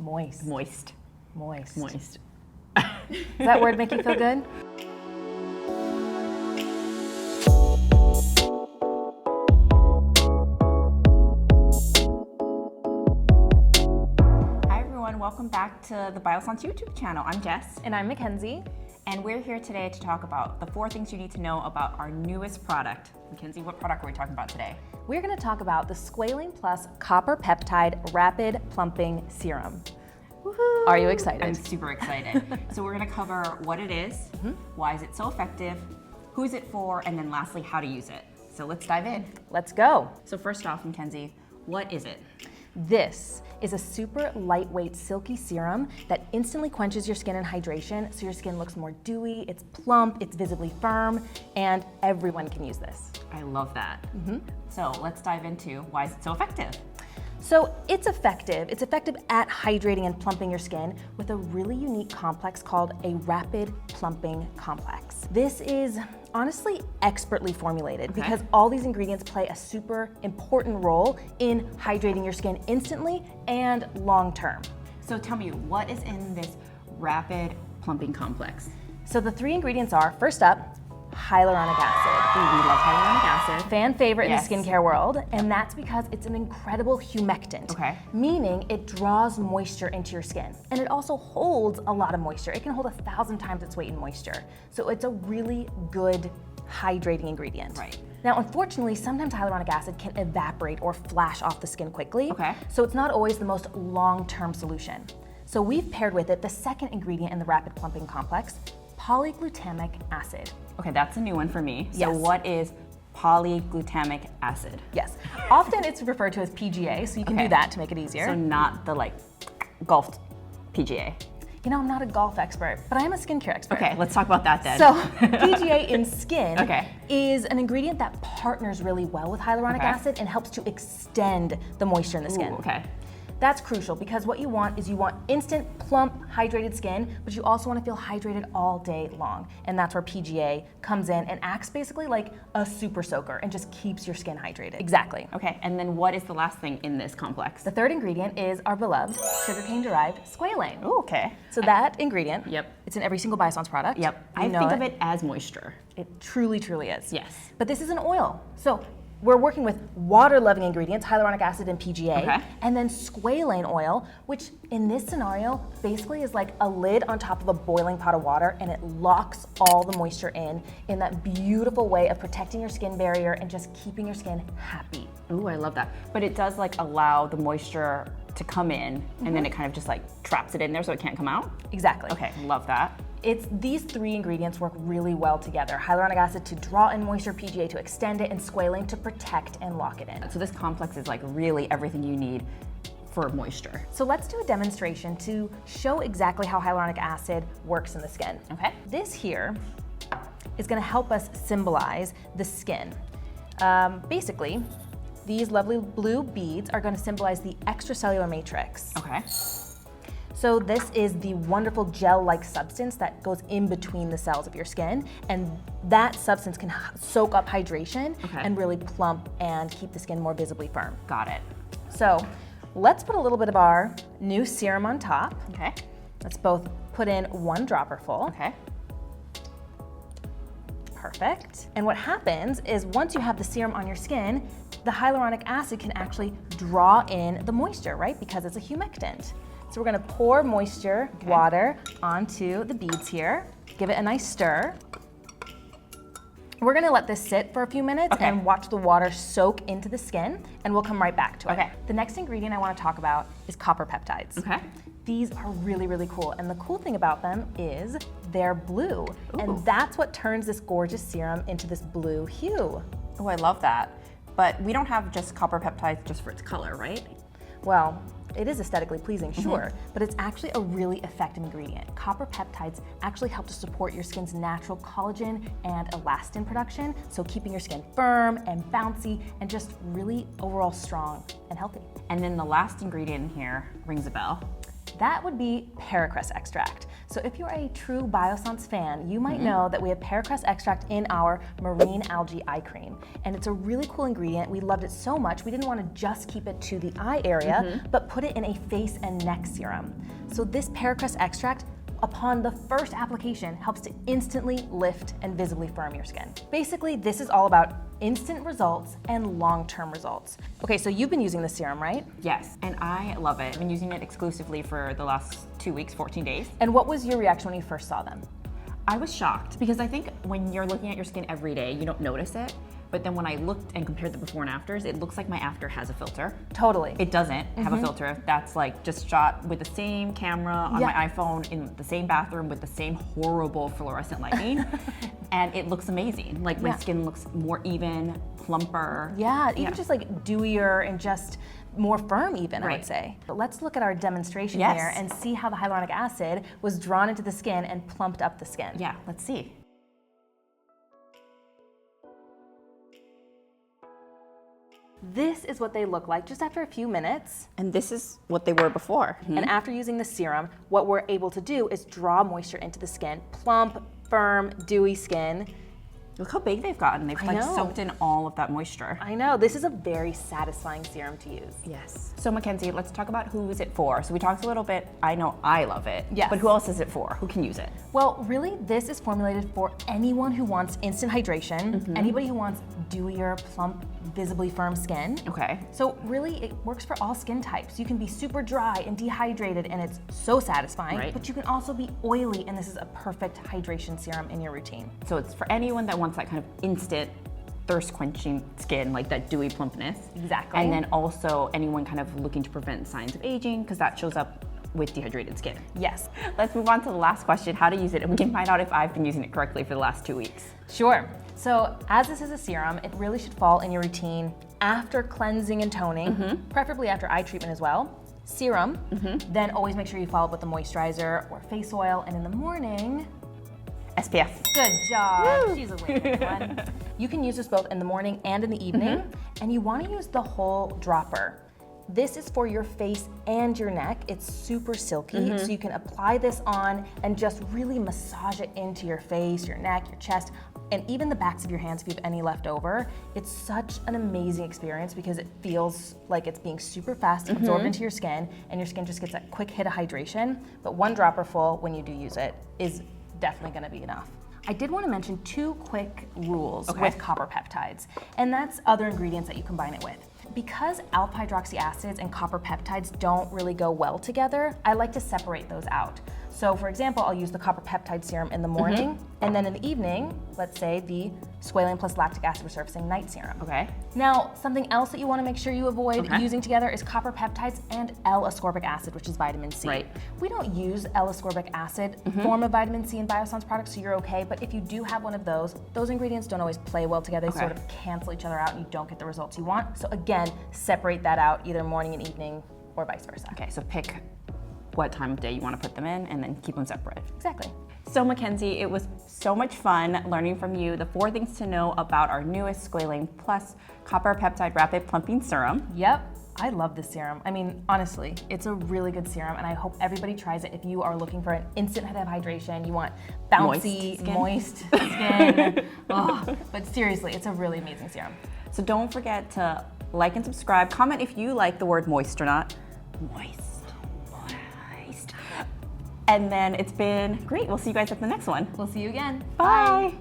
Moist. Moist. Moist. Moist. Does that word make you feel good? Hi everyone, welcome back to the Biossance YouTube channel. I'm Jess. And I'm Mackenzie. And we're here today to talk about the 4 things you need to know about our newest product. Mackenzie, what product are we talking about today? We're going to talk about the Squalane Plus Copper Peptide Rapid Plumping Serum. Woohoo! Are you excited? I'm super excited. So we're going to cover what it is, why is it so effective, who's it for, and then lastly, how to use it. So let's dive in. Let's go. So first off, Mackenzie, what is it? This is a super lightweight silky serum that instantly quenches your skin in hydration so your skin looks more dewy, it's plump, it's visibly firm, and everyone can use this. I love that. So let's dive into why is it so effective? So it's effective at hydrating and plumping your skin with a really unique complex called a rapid plumping complex. This is honestly expertly formulated because all these ingredients play a super important role in hydrating your skin instantly and long term. So tell me, what is in this rapid plumping complex? So the 3 ingredients are, first up, hyaluronic acid. Ooh, we love hyaluronic acid. Fan favorite Yes. in the skincare world, and that's because it's an incredible humectant, meaning it draws moisture into your skin. And it also holds a lot of moisture. It can hold 1,000 times its weight in moisture. So it's a really good hydrating ingredient. Right. Now, unfortunately, sometimes hyaluronic acid can evaporate or flash off the skin quickly. So it's not always the most long-term solution. So we've paired with it the second ingredient in the rapid plumping complex, polyglutamic acid. Okay, that's a new one for me. So Yes. what is polyglutamic acid? Yes, often it's referred to as PGA, so you can do that to make it easier. So not the like golf PGA. You know, I'm not a golf expert, but I am a skincare expert. Okay, let's talk about that then. So PGA in skin Okay. is an ingredient that partners really well with hyaluronic acid and helps to extend the moisture in the skin. Ooh, okay. That's crucial because what you want is you want instant, plump, hydrated skin, but you also want to feel hydrated all day long. And that's where PGA comes in and acts basically like a super soaker and just keeps your skin hydrated. Exactly. Okay, and then what is the last thing in this complex? The third ingredient is our beloved sugarcane-derived squalane. Ooh, okay. So that ingredient, Yep. it's in every single Biossance product. Yep, I think of it as moisture. It truly, truly is. Yes. But this is an oil. So we're working with water-loving ingredients, hyaluronic acid and PGA, and then squalane oil, which in this scenario basically is like a lid on top of a boiling pot of water, and it locks all the moisture in that beautiful way of protecting your skin barrier and just keeping your skin happy. Ooh, I love that. But it does like allow the moisture to come in, and then it kind of just like traps it in there so it can't come out? Exactly. Okay, love that. These 3 ingredients work really well together. Hyaluronic acid to draw in moisture, PGA to extend it, and squalane to protect and lock it in. So this complex is like really everything you need for moisture. So let's do a demonstration to show exactly how hyaluronic acid works in the skin. Okay. This here is gonna help us symbolize the skin. Basically, these lovely blue beads are gonna symbolize the extracellular matrix. Okay. So this is the wonderful gel-like substance that goes in between the cells of your skin, and that substance can soak up hydration and really plump and keep the skin more visibly firm. Got it. So let's put a little bit of our new serum on top. Okay. Let's both put in 1 dropper full. Okay. Perfect. And what happens is once you have the serum on your skin, the hyaluronic acid can actually draw in the moisture, right? Because it's a humectant. So we're gonna pour moisture, water onto the beads here, give it a nice stir. We're gonna let this sit for a few minutes and watch the water soak into the skin, and we'll come right back to it. The next ingredient I wanna talk about is copper peptides. Okay. These are really, really cool, and the cool thing about them is they're blue, and that's what turns this gorgeous serum into this blue hue. Oh, I love that. But we don't have just copper peptides just for its color, right? Well, it is aesthetically pleasing, sure, but it's actually a really effective ingredient. Copper peptides actually help to support your skin's natural collagen and elastin production, so keeping your skin firm and bouncy and just really overall strong and healthy. And then the last ingredient in here rings a bell. That would be Pear extract. So if you're a true Biossance fan, you might know that we have Pear extract in our marine algae eye cream. And it's a really cool ingredient. We loved it so much, we didn't want to just keep it to the eye area, but put it in a face and neck serum. So this Pear extract, upon the first application, helps to instantly lift and visibly firm your skin. Basically, this is all about instant results and long-term results. Okay, so you've been using the serum, right? Yes, and I love it. I've been using it exclusively for the last 2 weeks, 14 days. And what was your reaction when you first saw them? I was shocked because I think when you're looking at your skin every day, you don't notice it. But then when I looked and compared the before and afters, it looks like my after has a filter. Totally. It doesn't have a filter. That's like just shot with the same camera on my iPhone in the same bathroom with the same horrible fluorescent lighting. And it looks amazing. Like my skin looks more even, plumper. Yeah, even just like dewier and just more firm even, I would say. But let's look at our demonstration here and see how the hyaluronic acid was drawn into the skin and plumped up the skin. Yeah, let's see. This is what they look like just after a few minutes. And this is what they were before. And after using the serum, what we're able to do is draw moisture into the skin. Plump, firm, dewy skin. Look how big they've gotten. They've like soaked in all of that moisture. I know, this is a very satisfying serum to use. Yes. So Mackenzie, let's talk about who is it for. So we talked a little bit, I know I love it, yes. But who else is it for? Who can use it? Well, really, this is formulated for anyone who wants instant hydration, anybody who wants dewier, plump, visibly firm skin. Okay. So really, it works for all skin types. You can be super dry and dehydrated and it's so satisfying, but you can also be oily and this is a perfect hydration serum in your routine. So it's for anyone that wants that kind of instant thirst quenching skin, like that dewy plumpness. Exactly. And then also anyone kind of looking to prevent signs of aging because that shows up with dehydrated skin. Yes. Let's move on to the last question, how to use it, and we can find out if I've been using it correctly for the last 2 weeks. Sure. So as this is a serum, it really should fall in your routine after cleansing and toning, preferably after eye treatment as well. Serum, then always make sure you follow up with a moisturizer or face oil, and in the morning, SPF. Good job. She's a winner, one. You can use this both in the morning and in the evening, and you want to use the whole dropper. This is for your face and your neck. It's super silky, so you can apply this on and just really massage it into your face, your neck, your chest, and even the backs of your hands if you have any left over. It's such an amazing experience because it feels like it's being super fast absorbed into your skin, and your skin just gets that quick hit of hydration. But one dropper full, when you do use it, is definitely gonna be enough. I did want to mention 2 quick rules with copper peptides, and that's other ingredients that you combine it with. Because alpha hydroxy acids and copper peptides don't really go well together, I like to separate those out. So for example, I'll use the copper peptide serum in the morning, and then in the evening, let's say the Squalane plus lactic acid resurfacing night serum. Okay. Now, something else that you want to make sure you avoid using together is copper peptides and L-ascorbic acid, which is vitamin C. Right. We don't use L-ascorbic acid form of vitamin C in Biossance products, so you're okay, but if you do have one of those ingredients don't always play well together. They sort of cancel each other out and you don't get the results you want. So again, separate that out either morning and evening or vice versa. Okay, so pick what time of day you want to put them in and then keep them separate. Exactly. So Mackenzie, it was so much fun learning from you the 4 things to know about our newest Squalane Plus Copper Peptide Rapid Plumping Serum. Yep, I love this serum. I mean, honestly, it's a really good serum and I hope everybody tries it if you are looking for an instant hit of hydration, you want bouncy, moist skin. But seriously, it's a really amazing serum. So don't forget to like and subscribe. Comment if you like the word moist or not. Moist. And then it's been great. We'll see you guys at the next one. We'll see you again. Bye.